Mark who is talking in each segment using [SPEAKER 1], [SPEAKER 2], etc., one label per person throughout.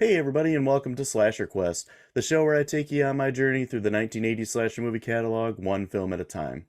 [SPEAKER 1] Hey everybody, and welcome to Slasher Quest, the show where I take you on my journey through the 1980s slasher movie catalog, one film at a time.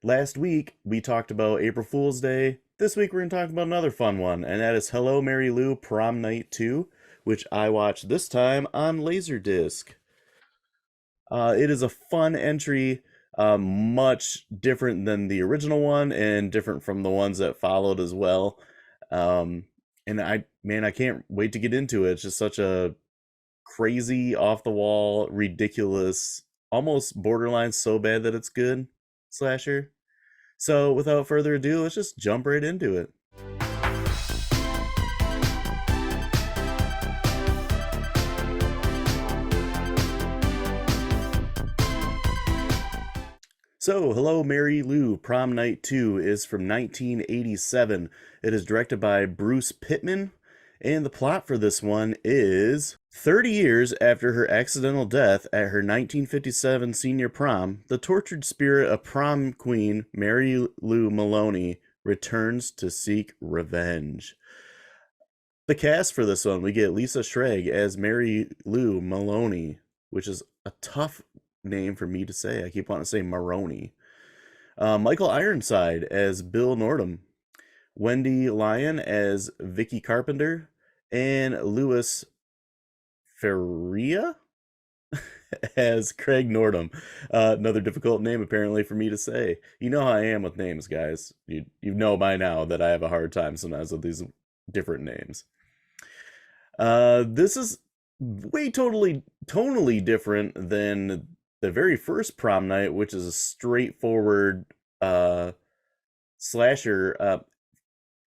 [SPEAKER 1] Last week, we talked about April Fool's Day. This week, we're going to talk about another fun one, and that is Hello, Mary Lou Prom Night 2, which I watched this time on Laserdisc. It is a fun entry, much different than the original one, and different from the ones that followed as well. Um, man, I can't wait to get into it. It's just such a crazy, off the wall, ridiculous, almost borderline so bad that it's good slasher. So, without further ado, let's just jump right into it. So, Hello, Mary Lou, Prom Night 2 is from 1987. It is directed by Bruce Pittman, and the plot for this one is 30 years after her accidental death at her 1957 senior prom, the tortured spirit of prom queen Mary Lou Maloney returns to seek revenge. The cast for this one, we get Lisa Schrag as Mary Lou Maloney, which is a tough name for me to say. I keep wanting to say Maroney. Michael Ironside as Bill Nordham, Wendy Lyon as Vicky Carpenter, and Louis Ferria as Craig Nordham. Another difficult name apparently for me to say. You know how I am with names, guys. You know by now that I have a hard time sometimes with these different names. This is way tonally different than the very first Prom Night, which is a straightforward slasher.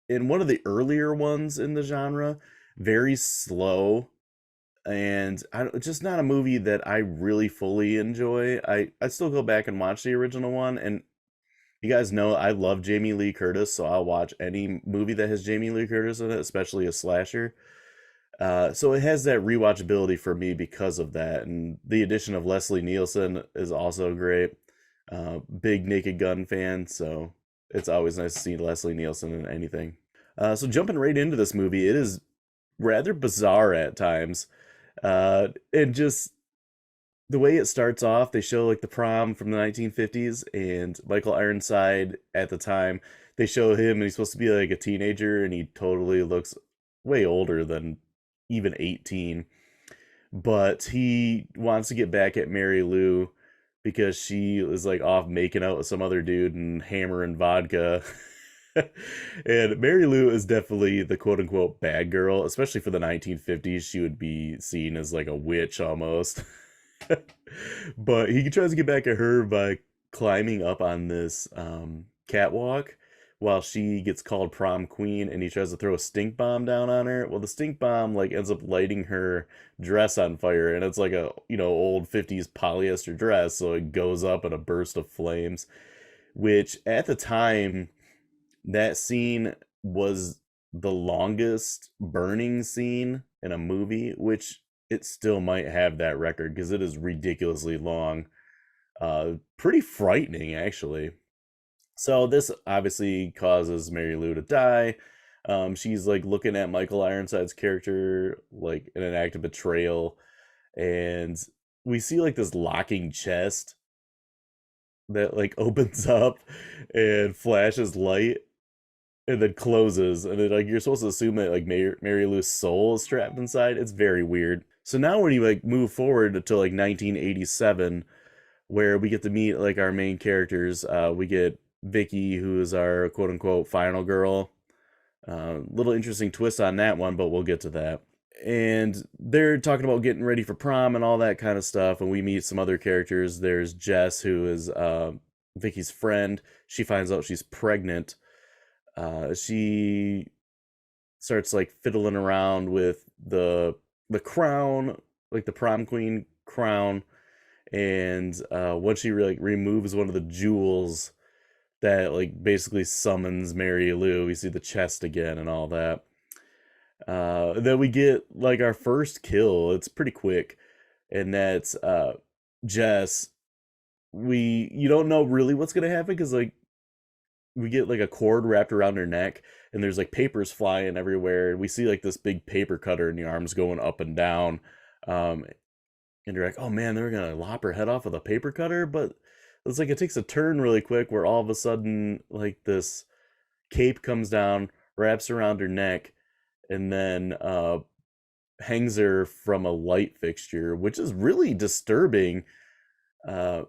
[SPEAKER 1] In one of the earlier ones in the genre, very slow, and it's just not a movie that I really fully enjoy. I still go back and watch the original one, and you guys know I love Jamie Lee Curtis, so I'll watch any movie that has Jamie Lee Curtis in it, especially a slasher. So it has that rewatchability for me because of that, and the addition of Leslie Nielsen is also great. Big Naked Gun fan, so it's always nice to see Leslie Nielsen in anything. So jumping right into this movie, it is rather bizarre at times, and just the way it starts off. They show like the prom from the 1950s, and Michael Ironside at the time. They show him, and he's supposed to be like a teenager, and he totally looks way older than even 18. But he wants to get back at Mary Lou because she is like off making out with some other dude and hammering vodka. And Mary Lou is definitely the quote unquote bad girl, especially for the 1950s. She would be seen as like a witch almost. But he tries to get back at her by climbing up on this catwalk while she gets called prom queen, and he tries to throw a stink bomb down on her. Well, the stink bomb like ends up lighting her dress on fire, and it's like a old 50s polyester dress, so it goes up in a burst of flames, which at the time, that scene was the longest burning scene in a movie, which it still might have that record because it is ridiculously long. Pretty frightening, actually. So this obviously causes Mary Lou to die. She's like looking at Michael Ironside's character like in an act of betrayal, and we see like this locking chest that like opens up and flashes light and then closes, and then like you're supposed to assume that like Mary Lou's soul is trapped inside. It's very weird. So now when you like move forward to like 1987, where we get to meet like our main characters, we get Vicky, who is our quote unquote final girl. Little interesting twist on that one, but we'll get to that. And they're talking about getting ready for prom and all that kind of stuff. And we meet some other characters. There's Jess, who is Vicky's friend. She finds out she's pregnant. She starts like fiddling around with the crown, like the prom queen crown, and once she like removes one of the jewels that like basically summons Mary Lou, we see the chest again and all that. Then we get like our first kill. It's pretty quick, and that's Jess. You don't know really what's gonna happen because like we get like a cord wrapped around her neck, and there's like papers flying everywhere. We see like this big paper cutter in the arms going up and down. Um, and you're like, oh man, they're gonna lop her head off with a paper cutter, but it's like it takes a turn really quick where all of a sudden like this cape comes down, wraps around her neck, and then hangs her from a light fixture, which is really disturbing. Uh,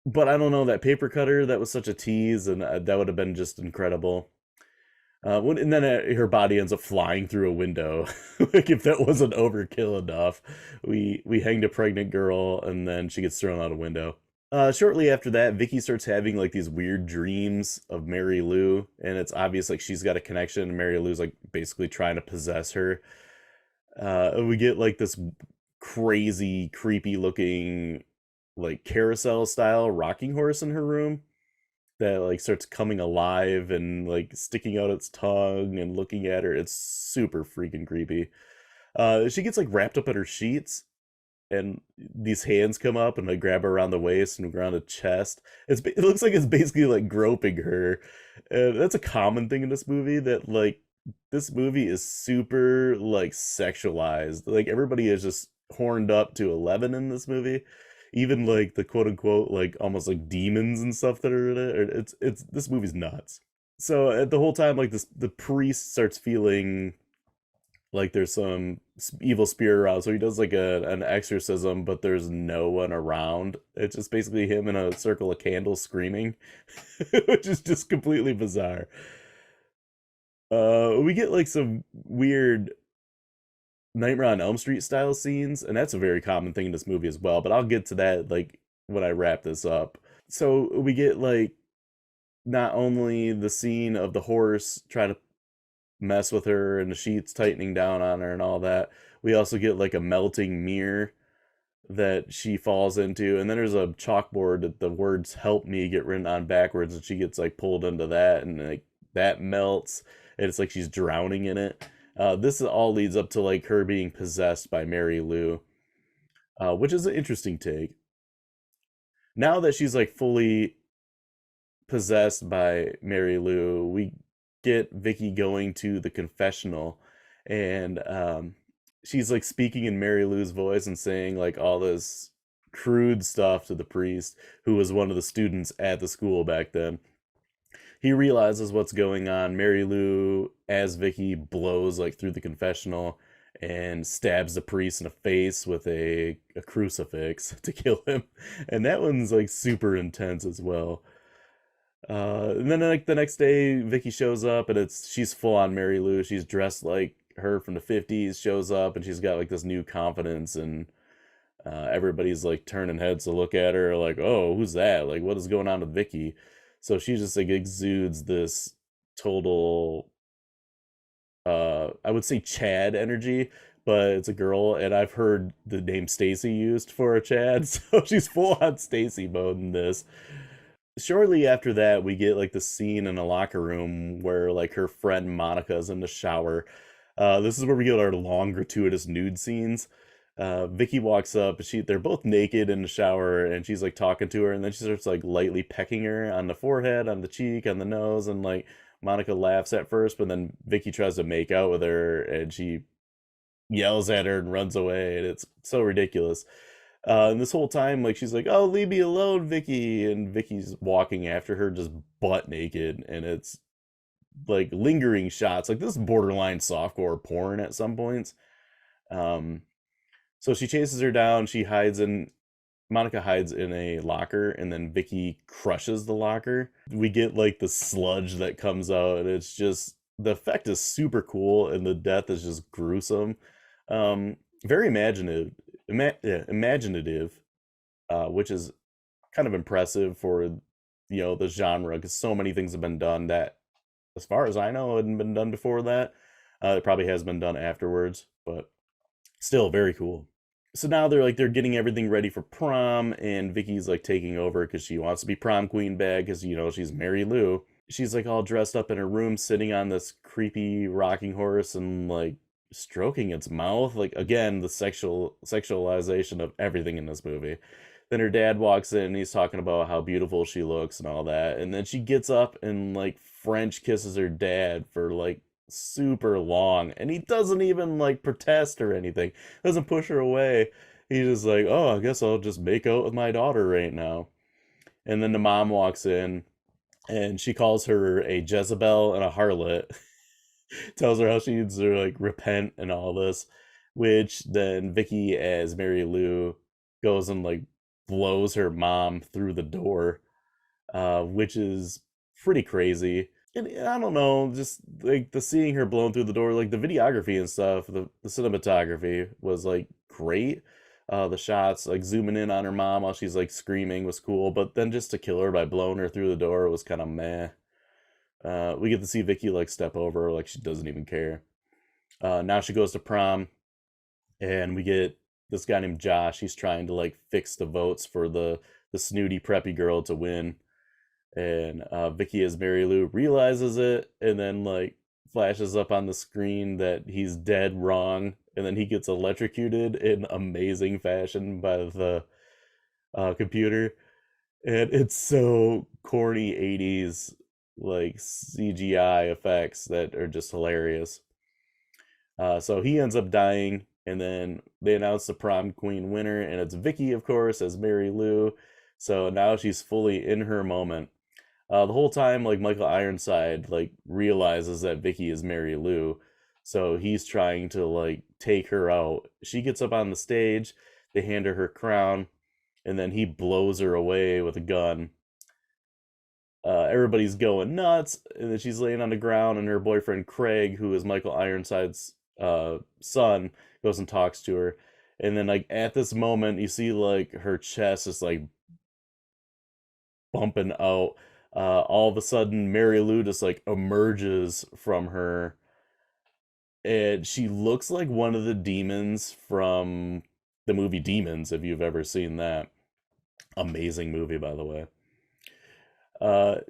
[SPEAKER 1] but I don't know, that paper cutter, that was such a tease, and that would have been just incredible. And then her body ends up flying through a window. Like if that wasn't overkill enough, we hanged a pregnant girl, and then she gets thrown out a window. Shortly after that, Vicky starts having like these weird dreams of Mary Lou, and it's obvious like she's got a connection, and Mary Lou's like basically trying to possess her. We get like this crazy, creepy looking, like carousel style rocking horse in her room that like starts coming alive and like sticking out its tongue and looking at her. It's super freaking creepy. She gets like wrapped up in her sheets, and these hands come up and like grab her around the waist and around the chest. It looks like it's basically like groping her. And that's a common thing in this movie, that like this movie is super like sexualized. Like everybody is just horned up to 11 in this movie. Even like the quote unquote like almost like demons and stuff that are in it. It's this movie's nuts. So at the whole time like this the priest starts feeling like there's some evil spirit around, so he does like an exorcism, but there's no one around. It's just basically him in a circle of candles screaming, which is just completely bizarre. We get like some weird Nightmare on Elm Street style scenes, and that's a very common thing in this movie as well, but I'll get to that like when I wrap this up. So we get like not only the scene of the horse trying to mess with her and the sheets tightening down on her and all that. We also get like a melting mirror that she falls into, and then there's a chalkboard that the words "help me" get written on backwards, and she gets like pulled into that, and like that melts, and it's like she's drowning in it. This all leads up to like her being possessed by Mary Lou, which is an interesting take. Now that she's like fully possessed by Mary Lou, we get Vicky going to the confessional, and she's like speaking in Mary Lou's voice and saying like all this crude stuff to the priest, who was one of the students at the school back then. He realizes what's going on. Mary Lou, as Vicky, blows like through the confessional and stabs the priest in the face with a crucifix to kill him. And that one's like super intense as well. And then like the next day, Vicky shows up, and she's full on Mary Lou. She's dressed like her from the 50s, shows up, and she's got like this new confidence, and everybody's like turning heads to look at her like, oh, who's that? Like, what is going on with Vicky? So she just like exudes this total I would say Chad energy, but it's a girl, and I've heard the name Stacy used for a Chad, so she's full on Stacy mode in this. Shortly after that, we get like the scene in a locker room where like her friend Monica's in the shower. This is where we get our long gratuitous nude scenes. Vicky walks up, they're both naked in the shower, and she's like talking to her, and then she starts like lightly pecking her on the forehead, on the cheek, on the nose, and like Monica laughs at first, but then Vicky tries to make out with her, and she yells at her and runs away, and it's so ridiculous. And this whole time, like she's like, "Oh, leave me alone, Vicky," and Vicky's walking after her, just butt naked, and it's like lingering shots. Like this is borderline softcore porn at some points. Um, so she chases her down. Monica hides in a locker, and then Vicky crushes the locker. We get like the sludge that comes out, and it's just the effect is super cool, and the death is just gruesome. Very imaginative, which is kind of impressive for the genre, because so many things have been done that, as far as I know, hadn't been done before that. It probably has been done afterwards, but still very cool. So now they're getting everything ready for prom, and Vicky's like taking over because she wants to be prom queen bag, because she's Mary Lou. She's like all dressed up in her room, sitting on this creepy rocking horse and like stroking its mouth. Like again, the sexualization of everything in this movie. Then her dad walks in and he's talking about how beautiful she looks and all that. And then she gets up and like French kisses her dad for like super long. And he doesn't even like protest or anything, doesn't push her away. He's just like, oh, I guess I'll just make out with my daughter right now. And then the mom walks in and she calls her a Jezebel and a harlot, tells her how she needs to like repent and all this, which then Vicky as Mary Lou goes and like blows her mom through the door, which is pretty crazy. And I don't know, just like the seeing her blown through the door, like the videography and stuff, the cinematography was like great. The shots, like zooming in on her mom while she's like screaming, was cool. But then just to kill her by blowing her through the door was kind of meh. We get to see Vicky like step over her like she doesn't even care. Now she goes to prom, and we get this guy named Josh. He's trying to like fix the votes for the snooty preppy girl to win, and Vicky as Mary Lou realizes it, and then like flashes up on the screen that he's dead wrong, and then he gets electrocuted in amazing fashion by the computer, and it's so corny 80s like CGI effects that are just hilarious. So he ends up dying, and then they announce the prom queen winner, and it's Vicky, of course, as Mary Lou. So now she's fully in her moment. The whole time, like Michael Ironside, like realizes that Vicky is Mary Lou, so he's trying to like take her out. She gets up on the stage, they hand her her crown, and then he blows her away with a gun. Everybody's going nuts, and then she's laying on the ground, and her boyfriend Craig, who is Michael Ironside's son, goes and talks to her. And then like at this moment, you see like her chest is like bumping out. All of a sudden, Mary Lou just like emerges from her, and she looks like one of the demons from the movie Demons, if you've ever seen that. Amazing movie, by the way.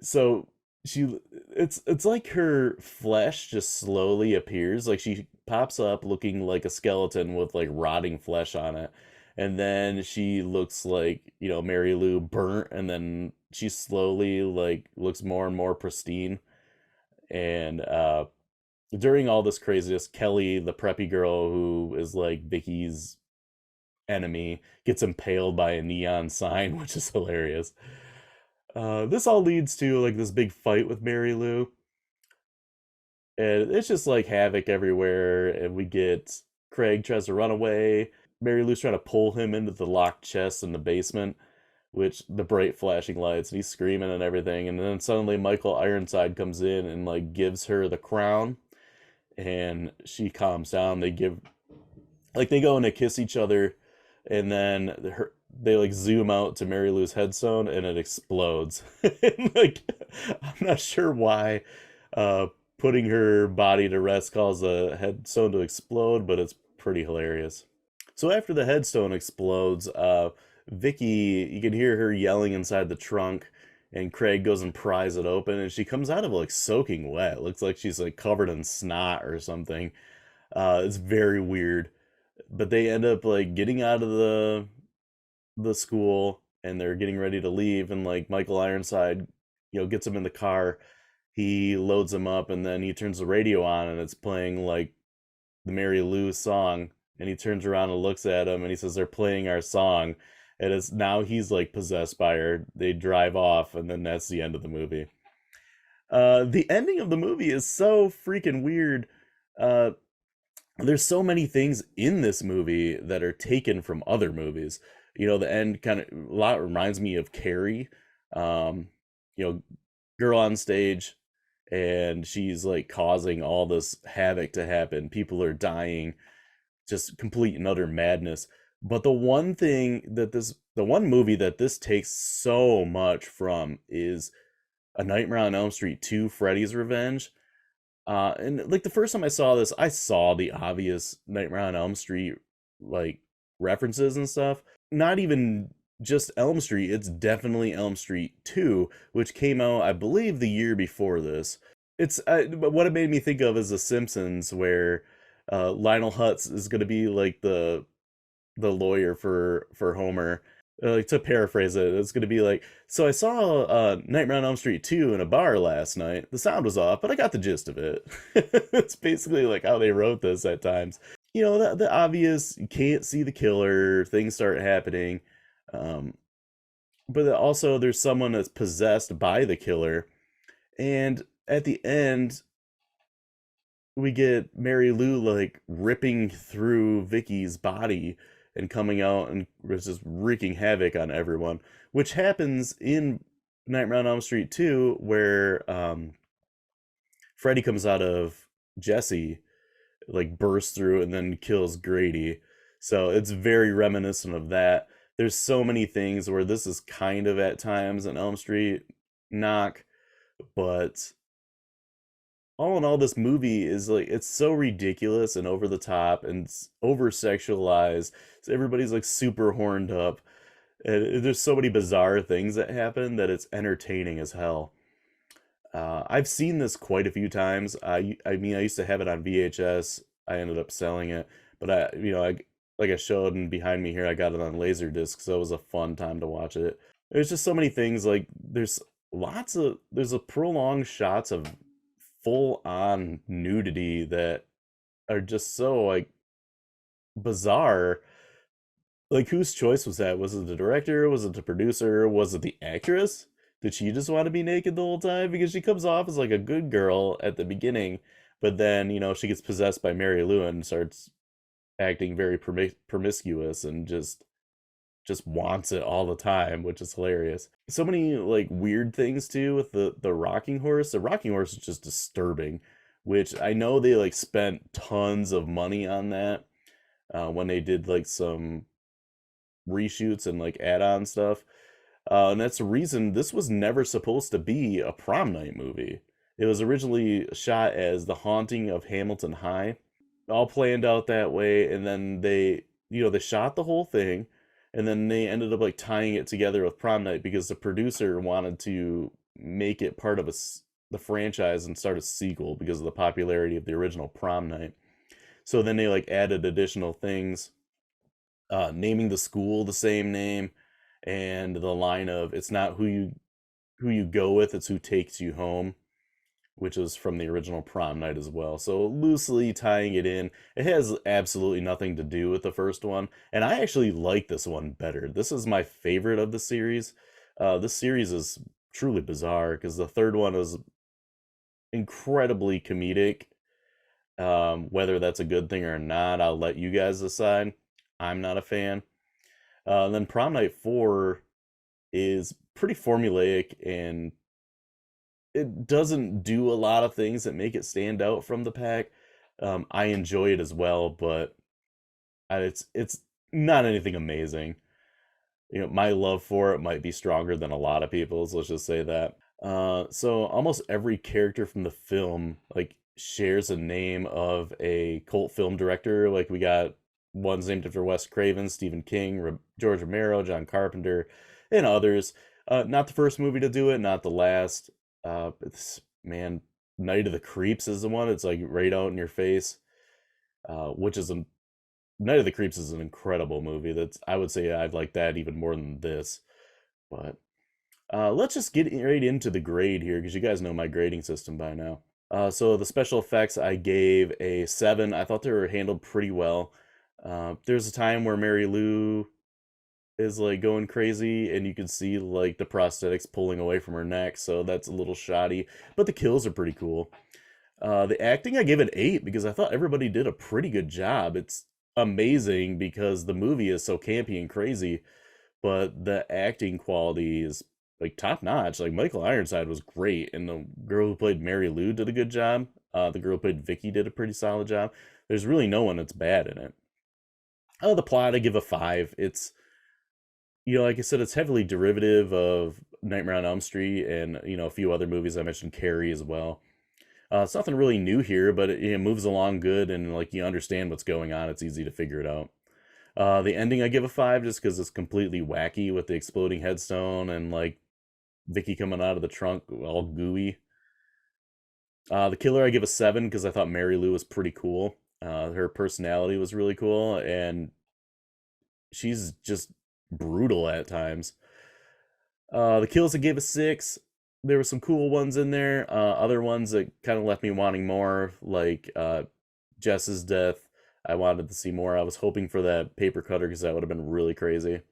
[SPEAKER 1] So she, it's like her flesh just slowly appears. Like she pops up looking like a skeleton with like rotting flesh on it. And then she looks like, Mary Lou burnt, and then she slowly like looks more and more pristine. And during all this craziness, Kelly, the preppy girl who is like Vicky's enemy, gets impaled by a neon sign, which is hilarious. This all leads to like this big fight with Mary Lou, and it's just like havoc everywhere. And we get Craig tries to run away. Mary Lou's trying to pull him into the locked chest in the basement, which the bright flashing lights, and he's screaming and everything. And then suddenly Michael Ironside comes in and like gives her the crown, and she calms down. They go and they kiss each other, and then they like zoom out to Mary Lou's headstone, and it explodes. And, like, I'm not sure why uh putting her body to rest caused the headstone to explode, but it's pretty hilarious. So after the headstone explodes, Vicky, you can hear her yelling inside the trunk, and Craig goes and pries it open, and she comes out of it like soaking wet. Looks like she's like covered in snot or something. It's very weird. But they end up like getting out of the school, and they're getting ready to leave, and like Michael Ironside, gets him in the car. He loads him up, and then he turns the radio on, and it's playing like the Mary Lou song, and he turns around and looks at him, and he says they're playing our song. And it's now he's like possessed by her. They drive off, and then that's the end of the movie. The ending of the movie is so freaking weird. Uh, there's so many things in this movie that are taken from other movies. The end kind of a lot reminds me of Carrie. Um, girl on stage, and she's like causing all this havoc to happen. People are dying, just complete and utter madness. But the one movie that this takes so much from is A Nightmare on Elm Street 2, Freddy's Revenge. And like the first time I saw this, I saw the obvious Nightmare on Elm Street like references and stuff. Not even just Elm Street, it's definitely Elm Street 2, which came out, I believe, the year before this. But what it made me think of is The Simpsons, where Lionel Hutz is going to be like the lawyer for Homer. Like to paraphrase it, it's going to be like, so I saw Nightmare on Elm Street 2 in a bar last night. The sound was off, but I got the gist of it. It's basically like how they wrote this at times. You know, the obvious, you can't see the killer, things start happening. Um, but also, there's someone that's possessed by the killer. And at the end, we get Mary Lou like ripping through Vicky's body and coming out and just wreaking havoc on everyone, which happens in Nightmare on Elm Street 2, where Freddy comes out of Jesse, like bursts through and then kills Grady. So it's very reminiscent of that. There's so many things where this is kind of at times an Elm Street knock, but all in all, this movie is like it's so ridiculous and over the top and over sexualized. So everybody's like super horned up. And there's so many bizarre things that happen that it's entertaining as hell. I've seen this quite a few times. I mean, I used to have it on VHS. I ended up selling it, but like I showed and behind me here, I got it on Laserdisc, so it was a fun time to watch it. There's just so many things. Like there's a prolonged shots of full on nudity that are just so like bizarre. Like whose choice was that? Was it the director? Was it the producer? Was it the actress? Did she just want to be naked the whole time? Because she comes off as like a good girl at the beginning, but then, she gets possessed by Mary Lou and starts acting very promiscuous and just wants it all the time, which is hilarious. So many like weird things too with the rocking horse. The rocking horse is just disturbing, which I know they like spent tons of money on that when they did like some reshoots and like add-on stuff. And that's the reason this was never supposed to be a prom night movie. It was originally shot as The Haunting of Hamilton High, all planned out that way, and then they shot the whole thing, and then they ended up like tying it together with Prom Night because the producer wanted to make it part of the franchise and start a sequel because of the popularity of the original Prom Night. So then they like added additional things, naming the school the same name, and the line of "It's not who you go with, it's who takes you home," which is from the original Prom Night as well. So loosely tying it in. It has absolutely nothing to do with the first one, and I actually like this one better. This is my favorite of the series. This series is truly bizarre because the third one is incredibly comedic. Whether that's a good thing or not, I'll let you guys decide. I'm not a fan. Then Prom Night 4 is pretty formulaic and it doesn't do a lot of things that make it stand out from the pack. I enjoy it as well, but it's not anything amazing. My love for it might be stronger than a lot of people's. Let's just say that. So almost every character from the film like shares a name of a cult film director. Like we got ones named after Wes Craven, Stephen King, George Romero, John Carpenter, and others. Not the first movie to do it, not the last. Man, Night of the Creeps is the one. It's like right out in your face, which is a Night of the Creeps is an incredible movie. I would say I'd like that even more than this. But let's just get right into the grade here because you guys know my grading system by now. So the special effects I gave a 7. I thought they were handled pretty well. There's a time where Mary Lou is like going crazy and you can see like the prosthetics pulling away from her neck, so that's a little shoddy, but the kills are pretty cool. The acting I give it 8 because I thought everybody did a pretty good job. It's amazing because the movie is so campy and crazy, but the acting quality is like top notch. Like Michael Ironside was great, and the girl who played Mary Lou did a good job. The girl who played Vicky did a pretty solid job. There's really no one that's bad in it. The plot I give a 5. It's like I said, it's heavily derivative of Nightmare on Elm Street and a few other movies. I mentioned Carrie as well. It's nothing really new here, but it moves along good and like you understand what's going on. It's easy to figure it out. The ending I give a 5 just because it's completely wacky with the exploding headstone and like Vicky coming out of the trunk all gooey. The killer I give a 7 because I thought Mary Lou was pretty cool. Her personality was really cool, and she's just brutal at times. The kills I gave a 6. There were some cool ones in there. Other ones that kind of left me wanting more, like Jess's death. I wanted to see more. I was hoping for that paper cutter because that would have been really crazy.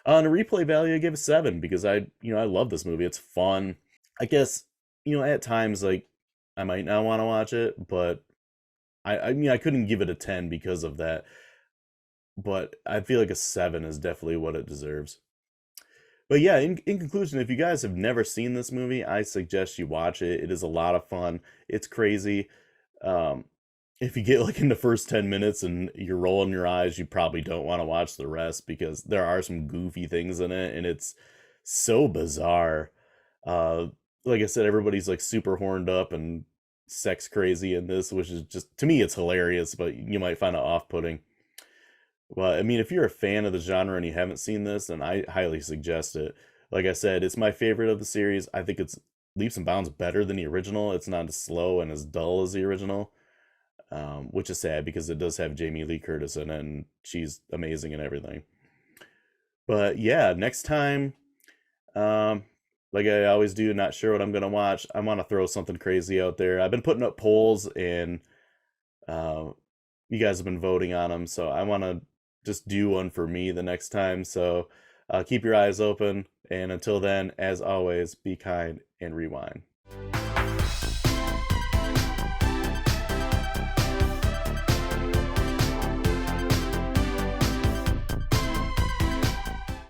[SPEAKER 1] On a replay value, I gave a 7 because I love this movie. It's fun. I guess, at times, like, I might not want to watch it, but I mean, I couldn't give it a 10 because of that. But I feel like a 7 is definitely what it deserves. But yeah, in conclusion, if you guys have never seen this movie, I suggest you watch it. It is a lot of fun. It's crazy. Um, if you get like in the first 10 minutes and you're rolling your eyes, you probably don't want to watch the rest because there are some goofy things in it and it's so bizarre. Uh, like I said, everybody's like super horned up and sex crazy in this, which is just, to me, it's hilarious, but you might find it off putting. Well, I mean, if you're a fan of the genre and you haven't seen this, then I highly suggest it. Like I said, it's my favorite of the series. I think it's leaps and bounds better than the original. It's not as slow and as dull as the original, which is sad because it does have Jamie Lee Curtis in it, and she's amazing and everything. But yeah, next time, um, like I always do, not sure what I'm gonna watch. I want to throw something crazy out there. I've been putting up polls and uh, you guys have been voting on them, so I want to just do one for me the next time. So keep your eyes open, and until then, as always, be kind and rewind.